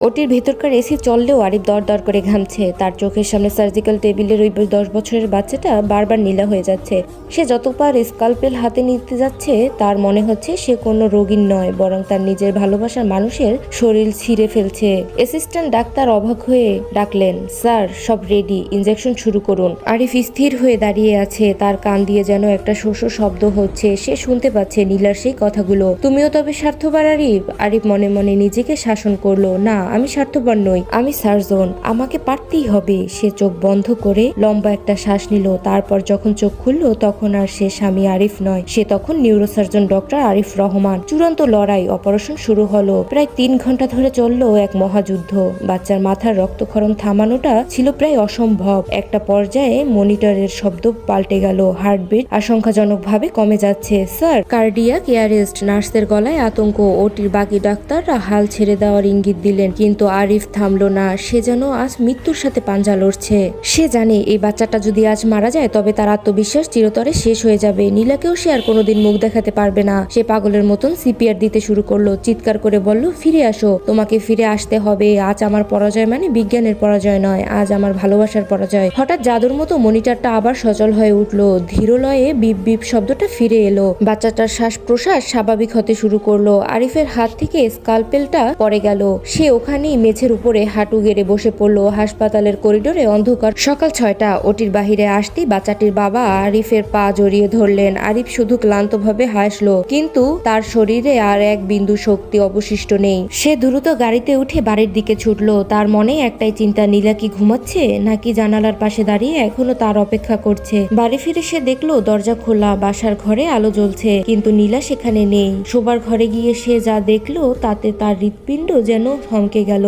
ওটির ভেতরকার এসি চললেও আরিফ দর দর করে ঘামছে। তার চোখের সামনে সার্জিক্যাল টেবিলের ওই 10 বছরের বাচ্চাটা বারবার নীলা হয়ে যাচ্ছে। সে যতবার স্কালপেল হাতে নিতে যাচ্ছে তার মনে হচ্ছে সে কোনো রোগীর নয়, বরং তার নিজের ভালোবাসার মানুষের শরীর ছিঁড়ে ফেলছে। অ্যাসিস্ট্যান্ট ডাক্তার অবাক হয়ে ডাকলেন, স্যার সব রেডি, ইনজেকশন শুরু করুন। আরিফ স্থির হয়ে দাঁড়িয়ে আছে। তার কান দিয়ে যেন একটা শোষ শব্দ হচ্ছে। সে শুনতে পাচ্ছে নীলার সেই কথাগুলো। তুমিও তবে স্বার্থপর আরিফ? আরিফ মনে মনে নিজেকে শাসন করলো, না আমি স্বার্থপর নই, আমি সার্জন, আমাকে পারতেই হবে। সে চোখ বন্ধ করে লম্বা একটা শ্বাস নিল। তারপর যখন চোখ খুললো তখন আর সে স্বামী আরিফ নয়, সে তখন নিউরোসার্জন ডক্টর আরিফ রহমান। চূড়ান্ত লড়াই, অপারেশন শুরু হলো। প্রায় 3 ঘন্টা ধরে চললো এক মহাযুদ্ধ। বাচ্চার মাথার রক্তক্ষরণ থামানোটা ছিল প্রায় অসম্ভব। একটা পর্যায়ে মনিটরের শব্দ পাল্টে গেল, হার্টবিট আশঙ্কাজনকভাবে কমে যাচ্ছে। Sir, cardiac arrest. নার্সদের গলায় আতঙ্ক। ওটির বাকি ডাক্তাররা হাল ছেড়ে দেওয়ার ইঙ্গিত দিলেন, কিন্তু আরিফ থামলো না। সে যেন আজ মৃত্যুর সাথে পাঞ্জা লড়ছে। সে জানে এই বাচ্চাটা যদি আজ মারা যায় তবে তার আত্মবিশ্বাস চিরতরে শেষ হয়ে যাবে। নীলাকেও সে আর কোনোদিন মুখ দেখাতে পারবে না। সে পাগলের মতন সিপিআর দিতে শুরু করলো, চিৎকার করে বলল, ফিরে আসো, তোমাকে ফিরে আসতে হবে। আজ আমার পরাজয় মানে বিজ্ঞানের পরাজয় নয়, আজ আমার ভালোবাসার পরাজয়। হঠাৎ জাদুর মতো মনিটরটা আবার সচল হয়ে উঠলো। ধীরলয়ে বিপ বিপ শব্দটা ফিরে এলো। বাচ্চাটার শ্বাস প্রশ্বাস স্বাভাবিক হতে শুরু করলো। আরিফের হাত থেকে স্কালপেলটা পড়ে গেল। সে ওখানেই মেঝের উপরে হাঁটু গেড়ে বসে পড়লো। হাসপাতালের করিডোরে অন্ধকার। সকাল 6টা। ওটির বাহিরে আসতেই বাচ্চাটির বাবা আরিফের পা জড়িয়ে ধরলেন। আরিফ শুধু ক্লান্তভাবে হাসলো, কিন্তু তার শরীরে আর এক বিন্দু শক্তি অবশিষ্ট নেই। সে দ্রুত গাড়িতে উঠে বাড়ির দিকে ছুটলো। তার মনে একটাই চিন্তা, নীলা কি ঘুমাচ্ছে নাকি জানালার পাশে দাঁড়িয়ে এখনো তার অপেক্ষা করছে। বাড়ি ফিরে সে দেখলো দরজা খোলা, বাসার ঘরে আলো জ্বলছে, কিন্তু নীলা সেখানে নেই। শোবার ঘরে গিয়ে সে যা দেখলো তাতে তার হৃৎপিণ্ড যেন থমকে গেল।